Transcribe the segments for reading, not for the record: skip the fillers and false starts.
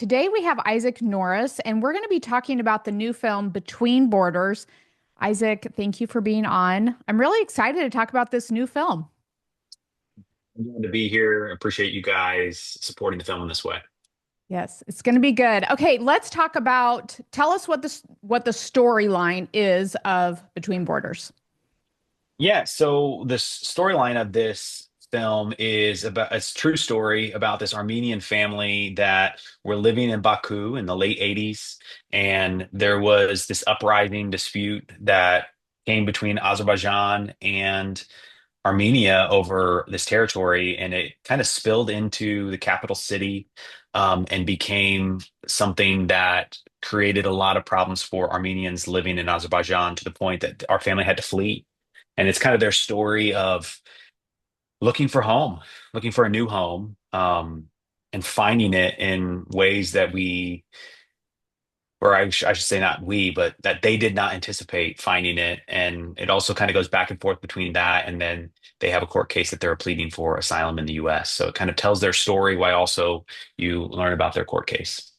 Today we have Isaac Norris, and we're going to be talking about the new film Between Borders. Isaac, thank you for being on. I'm really excited to talk about this new film. I'm glad to be here. Appreciate you guys supporting the film in this way. Yes, it's going to be good. Okay, let's talk about tell us what the storyline is of Between Borders. Yeah, so the storyline of this film is about a true story about this Armenian family that were living in Baku in the late 80s. And there was this uprising dispute that came between Azerbaijan and Armenia over this territory, and it kind of spilled into the capital city, and became something that created a lot of problems for Armenians living in Azerbaijan to the point that our family had to flee. And it's kind of their story of looking for home, looking for a new home, and finding it in ways that I should say not we, but that they did not anticipate finding it. And it also kind of goes back and forth between that, and then they have a court case that they're pleading for asylum in the US. So it kind of tells their story while also you learn about their court case.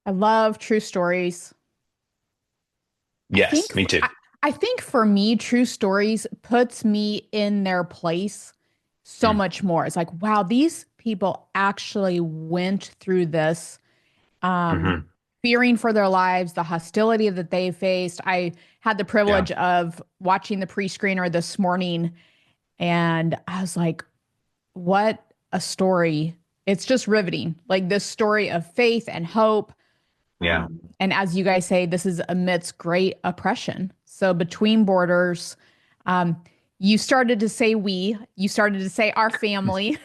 I love true stories. I Yes, think me too. I think for me, true stories puts me in their place so Mm, much more. It's like, wow, these people actually went through this, um, hmm. fearing for their lives, the hostility that they faced. I had the Yeah. privilege of watching the pre-screener this morning, and I was like, what a story. It's just riveting. Like this story of faith and hope. Yeah. And as you guys say, this is amidst great oppression. So between borders, um, you started to say you started to say our family.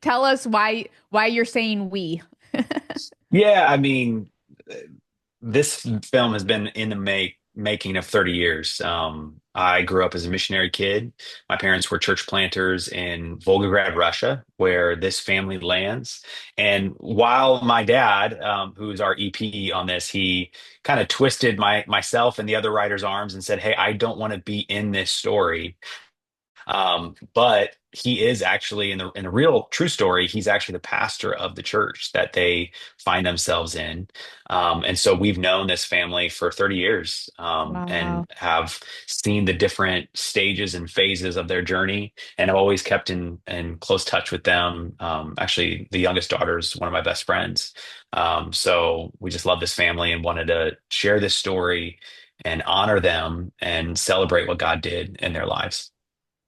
Tell us why you're saying we. Yeah, I mean, this film has been in the making of 30 years. I grew up as a missionary kid. My parents were church planters in Volgograd, Russia, where this family lands. And while my dad, who's our EP on this, he kind of twisted myself and the other writer's arms and said, "Hey, I don't want to be in this story." But he is actually in the real true story, he's actually the pastor of the church that they find themselves in. And so we've known this family for 30 years, Wow. and have seen the different stages and phases of their journey, and I've always kept in close touch with them. Actually, the youngest daughter is one of my best friends. So we just love this family and wanted to share this story and honor them and celebrate what God did in their lives.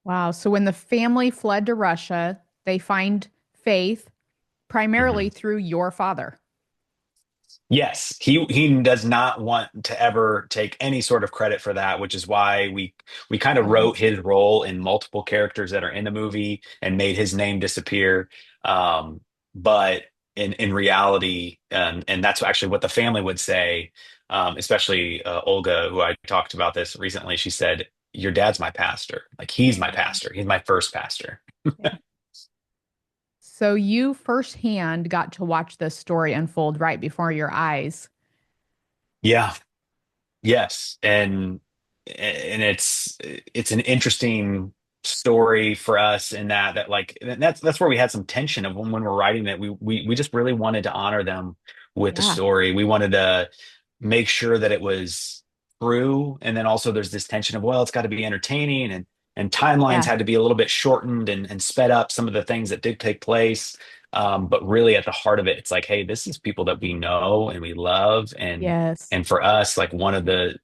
Wow. So when the family fled to Russia, they find faith primarily Mhm. through your father. Yes, he does not want to ever take any sort of credit for that, which is why we kind of wrote Right. his role in multiple characters that are in the movie and made his name disappear. But in reality, and that's actually what the family would say, especially Olga, who I talked about this recently. She said, "Your dad's my pastor. Like he's my Yeah. pastor. He's my first pastor." Yeah. So you firsthand got to watch this story unfold right before your eyes. Yeah. Yes, and it's an interesting story for us in that like that's where we had some tension of when we're writing it. We just really wanted to honor them with the Yeah. story. We wanted to make sure that it was true, and then also there's this tension of, well, it's got to be entertaining, and timelines Yeah. had to be a little bit shortened and sped up some of the things that did take place. But really at the heart of it, it's like, hey, this is people that we know and we love, Yes. and for us, like one of the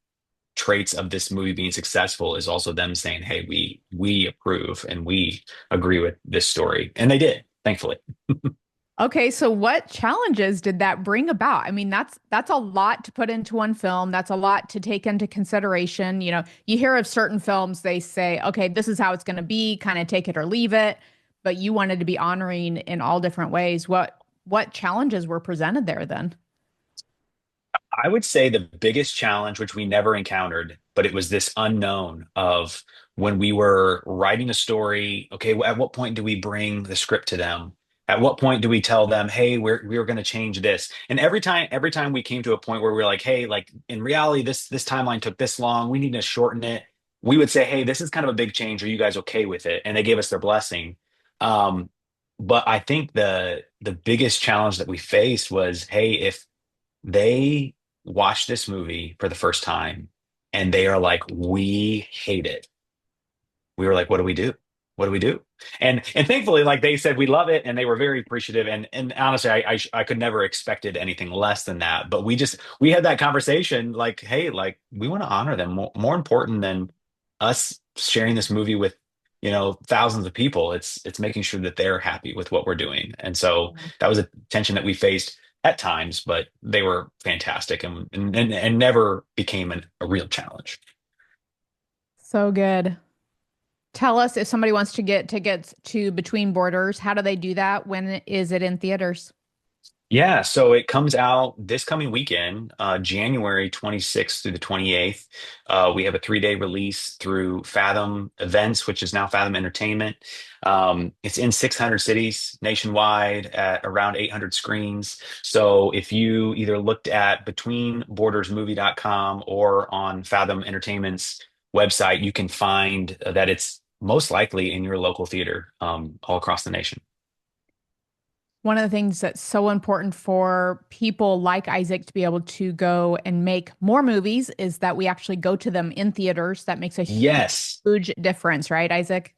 traits of this movie being successful is also them saying, "Hey, we approve and we agree with this story," and they did, thankfully. Okay, so what challenges did that bring about? I mean, that's a lot to put into one film. That's a lot to take into consideration. You know, you hear of certain films, they say, okay, this is how it's going to be, kind of take it or leave it, but you wanted to be honoring in all different ways. What challenges were presented there then? I would say the biggest challenge, which we never encountered, but it was this unknown of when we were writing a story. Okay, at what point do we bring the script to them? At what point do we tell them, "Hey, we're going to change this"? And every time we came to a point where we are like, "Hey, like in reality, this timeline took this long. We need to shorten it." We would say, "Hey, this is kind of a big change. Are you guys okay with it?" And they gave us their blessing. Um, but I think the biggest challenge that we faced was, hey, if they watch this movie for the first time and they are like, we hate it, we were like, what do we do? What do we do? And thankfully, like they said, we love it, and they were very appreciative. And honestly, I could never expected anything less than that. But we had that conversation, like, hey, like we want to honor them more important than us sharing this movie with thousands of people. It's making sure that they're happy with what we're doing. And so that was a tension that we faced at times, but they were fantastic and never became a real challenge. So good. Tell us if somebody wants to get tickets to Between Borders, how do they do that? When is it in theaters? Yeah, so it comes out this coming weekend, January 26th through the 28th. We have a 3-day release through Fathom Events, which is now Fathom Entertainment. It's in 600 cities nationwide at around 800 screens. So if you either looked at betweenbordersmovie.com or on Fathom Entertainment's website, you can find that it's most likely in your local theater all across the nation. One of the things that's so important for people like Isaac to be able to go and make more movies is that we actually go to them in theaters. That makes a Yes. huge difference, right, Isaac?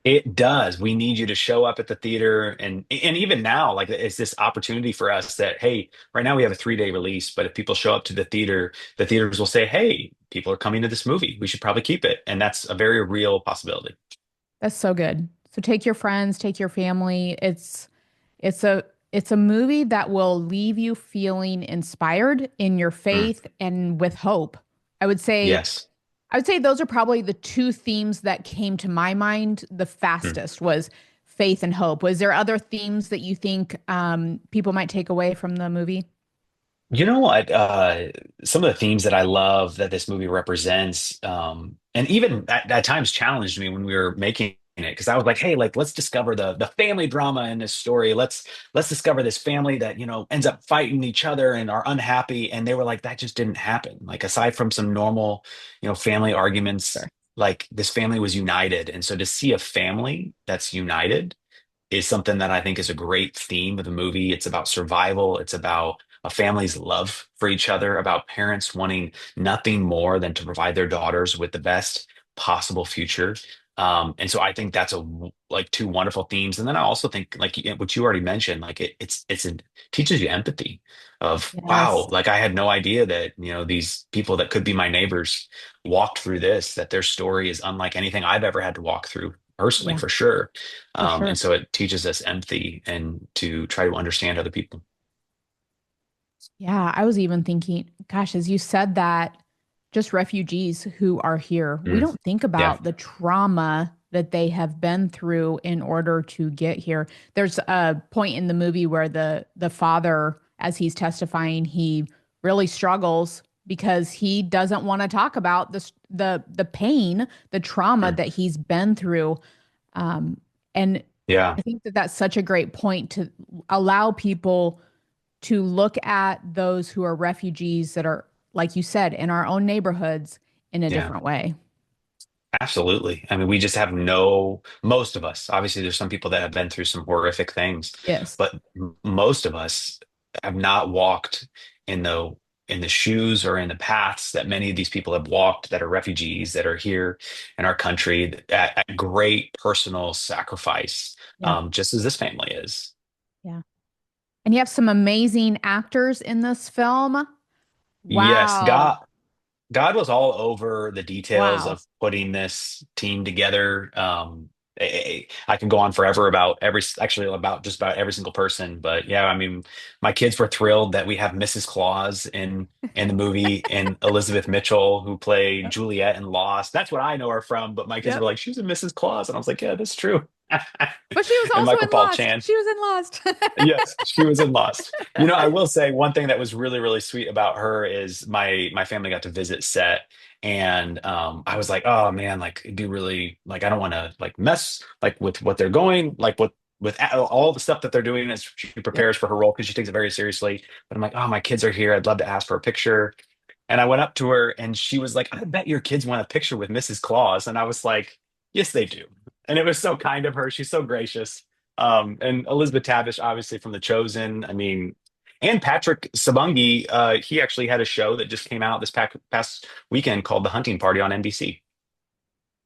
It does. We need you to show up at the theater, and even now, like it's this opportunity for us that, hey, right now we have a 3-day release, but if people show up to the theaters will say, hey, people are coming to this movie. We should probably keep it. And that's a very real possibility. That's so good. So take your friends, take your family. It's a it's a movie that will leave you feeling inspired in your Mm, faith and with hope. I would say yes. I would say those are probably the two themes that came to my mind the Mm. fastest was faith and hope. Was there other themes that you think people might take away from the movie? You know what? Some of the themes that I love that this movie represents, and even at times challenged me when we were making it, because I was like, "Hey, like let's discover the family drama in this story. Let's discover this family that ends up fighting each other and are unhappy." And they were like, "That just didn't happen. Like aside from some normal, family arguments, Sure. like this family was united." And so to see a family that's united is something that I think is a great theme of the movie. It's about survival. It's about a family's love for each other, about parents wanting nothing more than to provide their daughters with the best possible future. And so I think that's like two wonderful themes. And then I also think like what you already mentioned, like it teaches you empathy of Yes. wow, like I had no idea that, these people that could be my neighbors walked through this, that their story is unlike anything I've ever had to walk through personally, Yeah, for sure. for And sure. so it teaches us empathy and to try to understand other people. Yeah, I was even thinking, gosh, as you said that, just refugees who are here, we Mm, don't think yeah. about the trauma that they have been through in order to get here. There's a point in the movie where the father, as he's testifying, he really struggles because he doesn't want to talk about the pain, the trauma Mm, that he's been through. And yeah. I think that that's such a great point to allow people to look at those who are refugees that are, like you said, in our own neighborhoods in a Yeah. different way. Absolutely. I mean, we just have most of us, obviously, there's some people that have been through some horrific things, Yes. but most of us have not walked in the shoes or in the paths that many of these people have walked that are refugees that are here in our country at great personal sacrifice, Yeah. just as this family is. Yeah. And you have some amazing actors in this film. Yes, Wow. God was all over the details Wow. of putting this team together. I can go on forever about actually about just about every single person, but yeah, I mean, my kids were thrilled that we have Mrs. Claus in the movie and Elizabeth Mitchell who played Yep. Juliet in Lost. That's what I know her from, but my kids were Yep. like, "She's a Mrs. Claus," and I was like, "Yeah, that's true." But she was And also Michael in Paul Lost. Chan. She was in Lost. Yes, she was in Lost. I will say one thing that was really, really sweet about her is my family got to visit set, and I was like, oh man, like it'd be really like I don't want to like mess like with what they're going like with all the stuff that they're doing as she Yep. prepares for her role because she takes it very seriously. But I'm like, oh, my kids are here. I'd love to ask for a picture. And I went up to her, and she was like, I bet your kids want a picture with Mrs. Claus. And I was like, yes, they do. And it was so kind of her. She's so gracious. And Elizabeth Tabish, obviously from The Chosen. I mean, and Patrick Sabungi, he actually had a show that just came out this past weekend called The Hunting Party on NBC.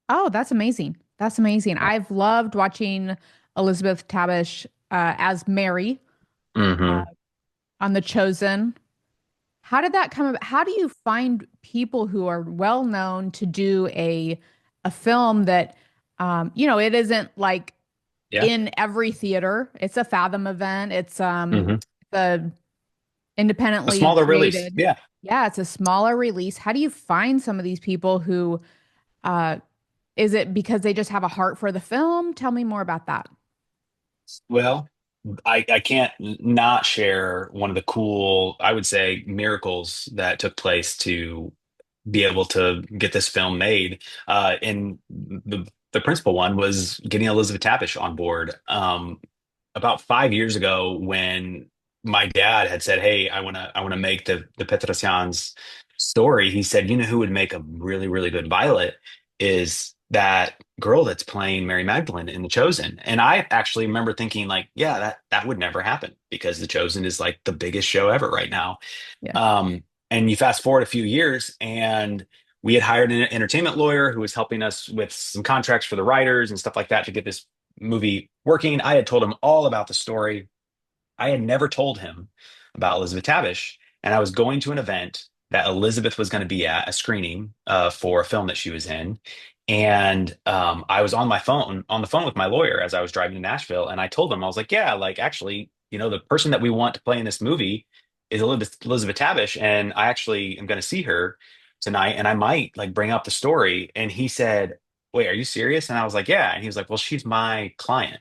Oh, that's amazing. That's amazing. I've loved watching Elizabeth Tabish as Mary uh, Hmm. on The Chosen. How did that come about? How do you find people who are well known to do a film that it isn't like Yeah. in every theater. It's a Fathom event. It's Hmm. the A independently smaller release. created. Yeah. Yeah, it's a smaller release. How do you find some of these people who uh is it because they just have a heart for the film? Tell me more about that. Well, I can't not share one of the cool, I would say, miracles that took place to be able to get this film made. And the principal one was getting Elizabeth Tabish on board. About 5 years ago, when my dad had said, "Hey, I want to make the Petrosyan's story," he said, "You know who would make a really really good Violet is that girl that's playing Mary Magdalene in The Chosen." And I actually remember thinking, like, yeah, that would never happen because The Chosen is like the biggest show ever right now. Yeah. And you fast forward a few years, and we had hired an entertainment lawyer who was helping us with some contracts for the writers and stuff like that to get this movie working. I had told him all about the story. I had never told him about Elizabeth Tabish, and I was going to an event that Elizabeth was going to be at, a screening for a film that she was in. And I was on the phone with my lawyer as I was driving to Nashville, and I told him, I was like, "Yeah, like actually, the person that we want to play in this movie is Elizabeth Tabish, and I actually am going to see her tonight, and I might like bring up the story." And he said, "Wait, are you serious?" And I was like, "Yeah." And he was like, "Well, she's my client."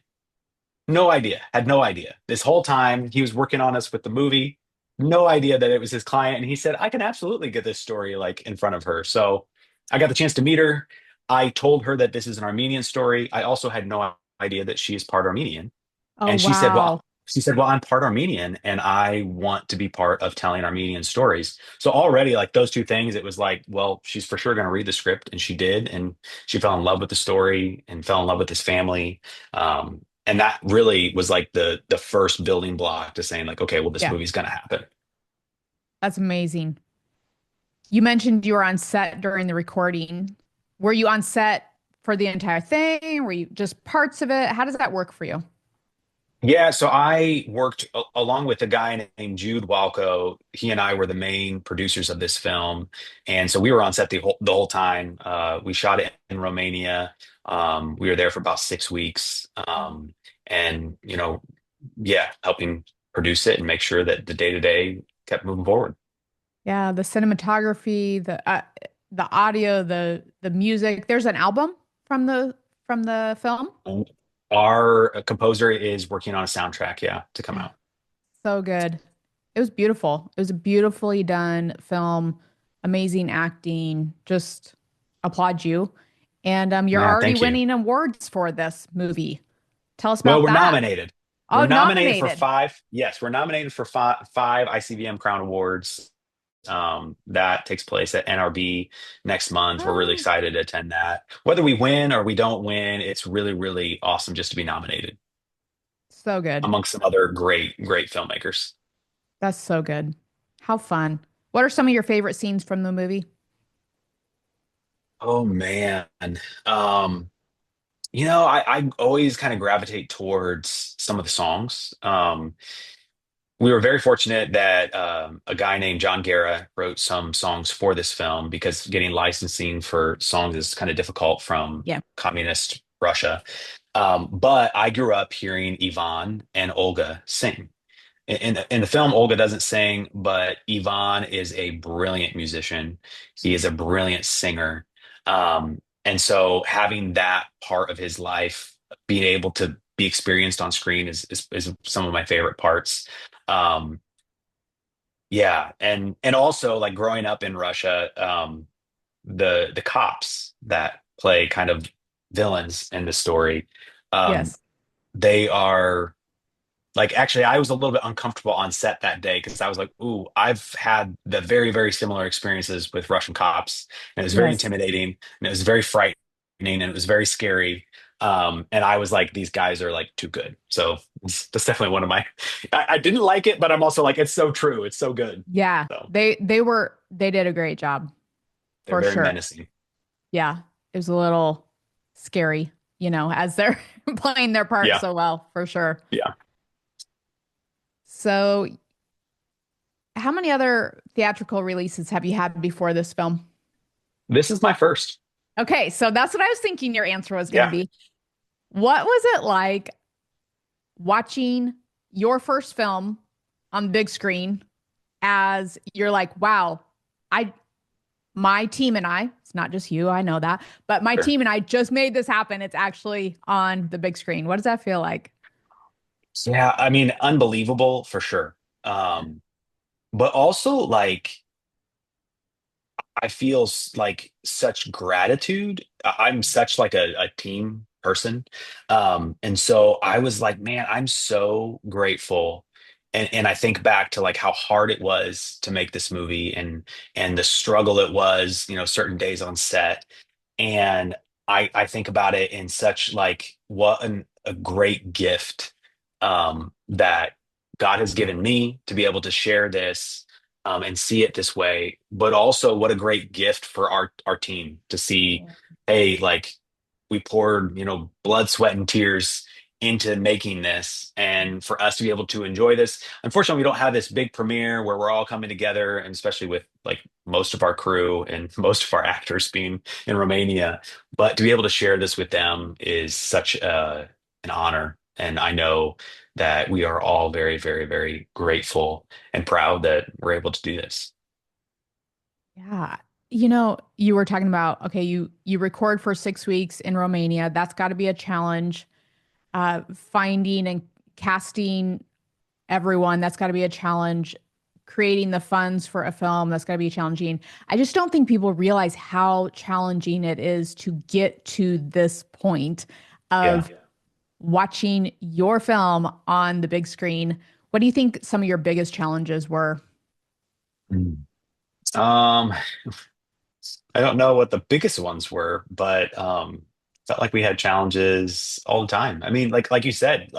No idea. Had no idea. This whole time he was working on us with the movie. No idea that it was his client. And he said, "I can absolutely get this story like in front of her." So I got the chance to meet her. I told her that this is an Armenian story. I also had no idea that she is part Armenian. Oh, And wow. she said, "Well, I'm part Armenian and I want to be part of telling Armenian stories." So already like those two things, it was like, well, she's for sure going to read the script. And she did. And she fell in love with the story and fell in love with his family. And that really was like the first building block to saying like, okay, well, this Yeah, movie's going to happen. that's amazing. You mentioned you were on set during the recording. Were you on set for the entire thing? Were you just parts of it? How does that work for you? Yeah, so I worked along with a guy named Jude Walco. He and I were the main producers of this film, and so we were on set the whole time. We shot it in Romania. We were there for about 6 weeks, and yeah, helping produce it and make sure that the day to day kept moving forward. Yeah, the cinematography, the audio, the music. There's an album from the film. Our composer is working on a soundtrack, yeah, to come Yeah, out. so good. It was beautiful. It was a beautifully done film, amazing acting. Just applaud you. And you're Yeah, already thank you. winning awards for this movie. Tell us Well, about we're that. nominated. We're Oh, nominated for nominated. five. Yes, we're nominated for five ICVM Crown Awards. That takes place at NRB next month. We're really Oh, excited to attend that. Whether we win or we don't win, it's really, really awesome just to be nominated so good. amongst some other great, great filmmakers. That's so good. How fun. What are some of your favorite scenes from the movie? Oh man. Um, I always kind of gravitate towards some of the songs. We were very fortunate that a guy named John Guerra wrote some songs for this film because getting licensing for songs is kind of difficult from Yeah. communist Russia. But I grew up hearing Ivan and Olga sing. In the film, Olga doesn't sing, but Ivan is a brilliant musician. He is a brilliant singer. And so having that part of his life, being able to be experienced on screen is some of my favorite parts. Um, yeah, and also like growing up in Russia, the cops that play kind of villains in the story, um, Yes. they are like actually I was a little bit uncomfortable on set that day because I was like, ooh, I've had the very, very similar experiences with Russian cops, and it was very Yes. intimidating and it was very frightening and it was very scary. And I was like, these guys are like too good. So that's definitely one of my. I didn't like it, but I'm also like, it's so true. It's so good. Yeah, So they did a great job they're for very sure. menacing. Yeah, it was a little scary, as they're playing their part Yeah, so well, for sure. yeah. So, how many other theatrical releases have you had before this film? This is my first. Okay, so that's what I was thinking your answer was going to Yeah. be. What was it like watching your first film on the big screen as you're like, wow, I my team and I, it's not just you, I know that, but my Sure. team and I just made this happen. It's actually on the big screen. What does that feel like? Yeah, I mean, unbelievable for sure. But also like I feel like such gratitude. I'm such like a team person. And so I was like, man, I'm so grateful. And I think back to like how hard it was to make this movie and the struggle it was, certain days on set. And I think about it in such like what a great gift that God has given me to be able to share this and see it this way. But also, what a great gift for our team to see, Yeah. hey, like we poured, blood, sweat, and tears into making this, and for us to be able to enjoy this. Unfortunately, we don't have this big premiere where we're all coming together, and especially with like most of our crew and most of our actors being in Romania. But to be able to share this with them is such an honor. And I know that we are all very, very, very grateful and proud that we're able to do this. Yeah. You were talking about, okay, you record for 6 weeks in Romania. That's got to be a challenge. Finding and casting everyone, that's got to be a challenge. Creating the funds for a film, that's got to be challenging. I just don't think people realize how challenging it is to get to this point Yeah. of watching your film on the big screen. What do you think some of your biggest challenges were? Mm. Um, I don't know what the biggest ones were, but felt like we had challenges all the time. I mean, like you said,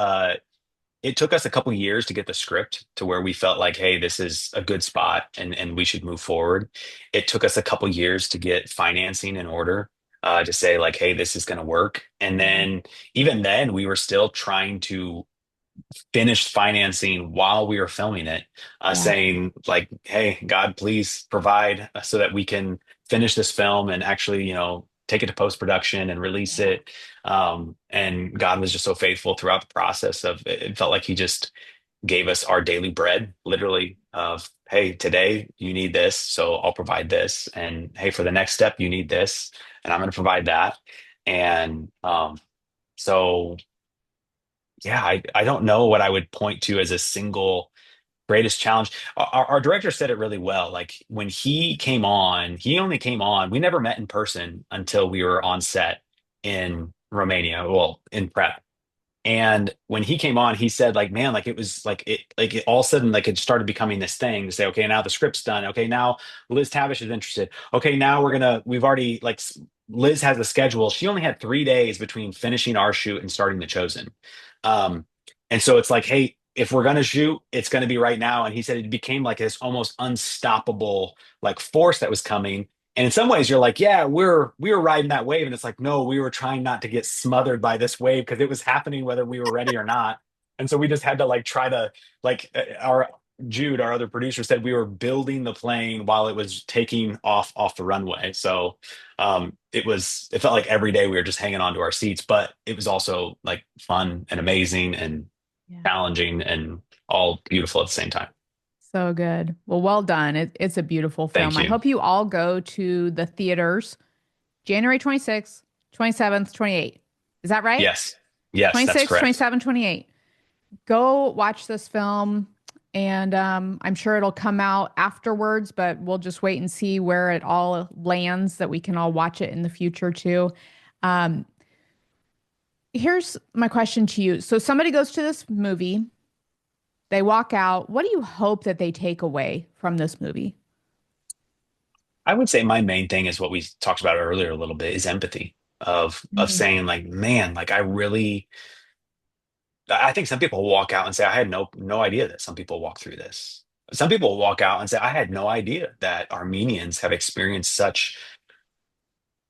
it took us a couple years to get the script to where we felt like, hey, this is a good spot and we should move forward. It took us a couple years to get financing in order, to say like, hey, this is going to work. And Mhm. then even then, we were still trying to finished financing while we were filming it, Yeah. saying like, "Hey, God, please provide so that we can finish this film and actually, take it to post production and release Yeah. it." And God was just so faithful throughout the process of it. It felt like He just gave us our daily bread, literally, of, "Hey, today you need this, so I'll provide this, and hey, for the next step you need this, and I'm going to provide that." And so yeah, I don't know what I would point to as a single greatest challenge. Our director said it really well. Like when he came on, he only came on, we never met in person until we were on set in Romania, well, in prep. And when he came on, he said, like, man, like it was like it all of a sudden, like it started becoming this thing to say, okay, now the script's done. Okay, now Liz Tabish is interested. Okay, now we've already Liz has a schedule. She only had 3 days between finishing our shoot and starting The Chosen. Um, and so it's like, hey, if we're gonna shoot, it's gonna be right now. And he said it became like this almost unstoppable like force that was coming. And in some ways, you're like, yeah, we were riding that wave, and it's like, no, we were trying not to get smothered by this wave because it was happening whether we were ready or not. And so we just had to like try to our Jude, our other producer, said we were building the plane while it was taking off the runway. So it felt like every day we were just hanging on to our seats, but it was also like fun and amazing and Yeah. challenging and all beautiful at the same time. So good. Well done. It's a beautiful film. Thank I you. hope you all go to the theaters January 26th, 27th, 28th. Is that right? Yes. Yes, that's 26, correct. 27, 28. Go watch this film, and I'm sure it'll come out afterwards, but we'll just wait and see where it all lands that we can all watch it in the future too. Um, Here's my question to you. So somebody goes to this movie, they walk out. What do you hope that they take away from this movie? I would say my main thing is what we talked about earlier a little bit is empathy. of Mm. saying like, man, like I think some people walk out and say, I had no idea that some people walk through this. Some people walk out and say, I had no idea that Armenians have experienced such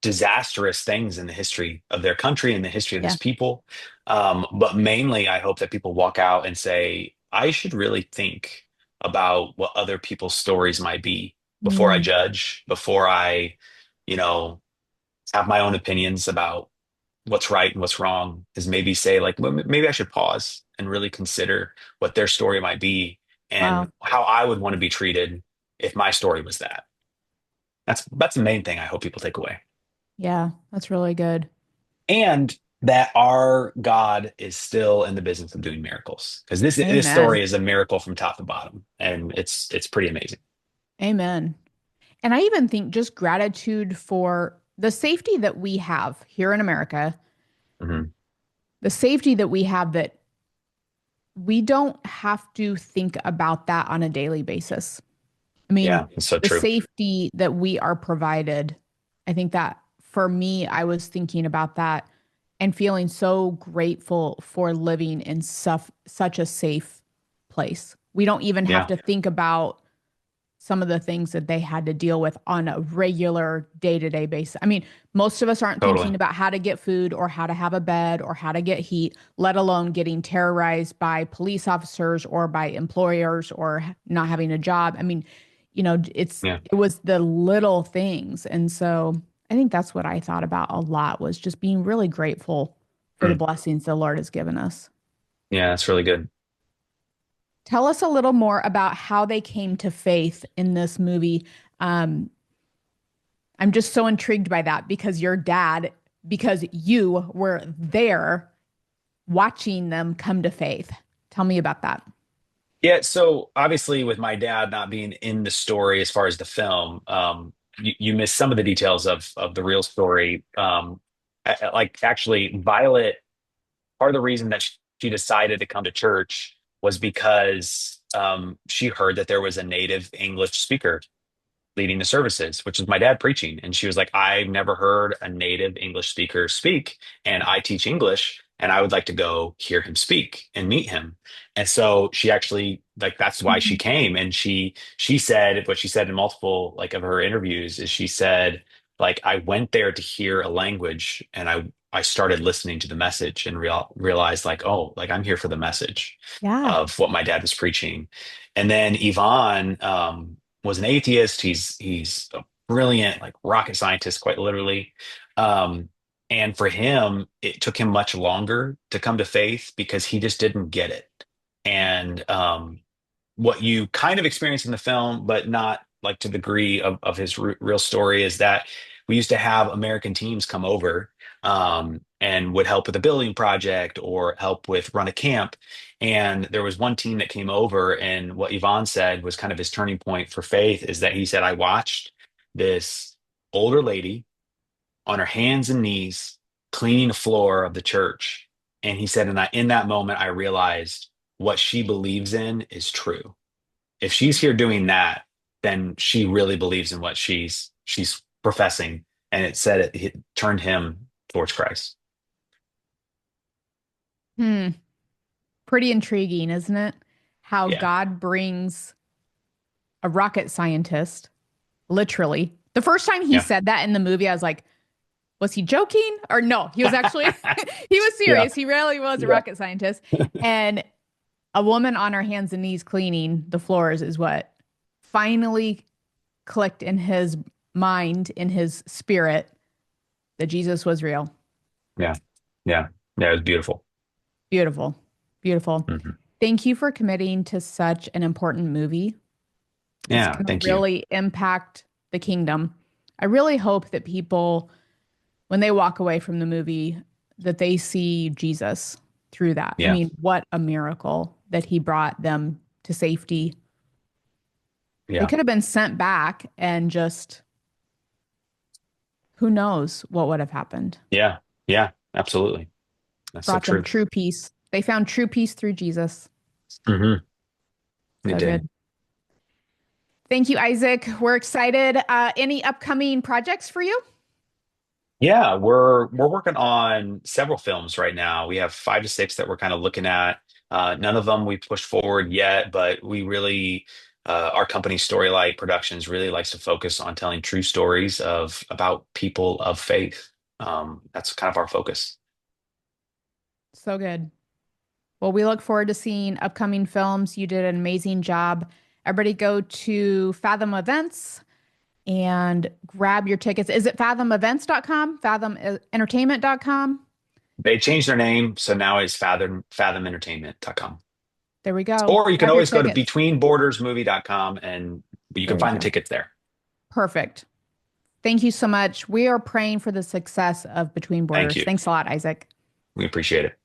disastrous things in the history of their country and the history of this Yeah. people. But mainly, I hope that people walk out and say, I should really think about what other people's stories might be before I Mm. judge, before I, you know, have my own opinions about what's right and what's wrong. Is maybe say, like, well, maybe I should pause and really consider what their story might be and Wow. how I would want to be treated if my story was that. That's the main thing I hope people take away. Yeah, that's really good. And that our God is still in the business of doing miracles. Because this Amen. story is a miracle from top to bottom, and it's pretty amazing. Amen. And I even think just gratitude for the safety that we have here in America, Hmm. the safety that we have that we don't have to think about that on a daily basis. I mean, Yeah, it's so the true. safety that we are provided, I think that for me, I was thinking about that and feeling so grateful for living in such a safe place. We don't even have Yeah, to think about some of the things that they had to deal with on a regular day-to-day basis. I mean, most of us aren't totally. thinking about how to get food or how to have a bed or how to get heat, let alone getting terrorized by police officers or by employers or not having a job. I mean, Yeah. it was the little things. And so I think that's what I thought about a lot was just being really grateful for the Mm. blessings the Lord has given us. Yeah, that's really good. Tell us a little more about how they came to faith in this movie. Um, I'm just so intrigued by that because you were there watching them come to faith. Tell me about that. Yeah, so obviously with my dad not being in the story as far as the film, you miss some of the details of the real story. Like actually, Violet, part of the reason that she decided to come to church was because she heard that there was a native English speaker leading the services, which is my dad preaching. And she was like, I've never heard a native English speaker speak, and I teach English, and I would like to go hear him speak and meet him. And so she actually like that's why she Mhm. came. And she said what she said in multiple like of her interviews is she said, like, I went there to hear a language and I started listening to the message and realized like, oh, like I'm here for the message Yeah. of what my dad was preaching. And then Yvonne, was an atheist. He's a brilliant like rocket scientist, quite literally. Um, and for him, it took him much longer to come to faith because he just didn't get it. And what you kind of experience in the film, but not like to the degree of his real story, is that we used to have American teams come over and would help with a building project or help with run a camp. And there was one team that came over, and what Yvonne said was kind of his turning point for faith is that he said, I watched this older lady on her hands and knees cleaning the floor of the church. And he said, and in that moment, I realized what she believes in is true. If she's here doing that, then she really believes in what she's professing. And it said it turned him towards Christ. Hmm. Pretty intriguing, isn't it? How Yeah. God brings a rocket scientist, literally. The first time he Yeah. said that in the movie, I was like, was he joking? Or no, he was actually, he was Yeah. serious. He really was a Yeah. rocket scientist. And a woman on her hands and knees cleaning the floors is what finally clicked in his mind, in his spirit, that Jesus was real. Yeah. Yeah. Yeah. It was beautiful. Beautiful. Beautiful. Mhm. Thank you for committing to such an important movie. It's Yeah. going to Thank you. really impact the kingdom. I really hope that people, when they walk away from the movie, that they see Jesus through that. I Yeah. mean, what a miracle that he brought them to safety. They Yeah. could have been sent back and just who knows what would have happened. Yeah. Yeah. Absolutely. That's so Brought them true. true peace. They found true peace through Jesus. Hmm. It So did. good. Thank you, Isaac. We're excited. Any upcoming projects for you? Yeah, we're working on several films right now. We have 5 to 6 that we're kind of looking at. None of them we pushed forward yet, but we really, our company Storylight Productions really likes to focus on telling true stories of about people of faith. That's kind of our focus. So good. Well, we look forward to seeing upcoming films. You did an amazing job. Everybody go to Fathom Events and grab your tickets. Is it fathomevents.com? Fathomentertainment.com? They changed their name, so now it's fathomentertainment.com. There we go. Or you can Grab your always go to tickets. betweenbordersmovie.com and you There can we find the go. tickets there. Perfect. Thank you so much. We are praying for the success of Between Thank Borders. you. Thanks a lot, Isaac. We appreciate it.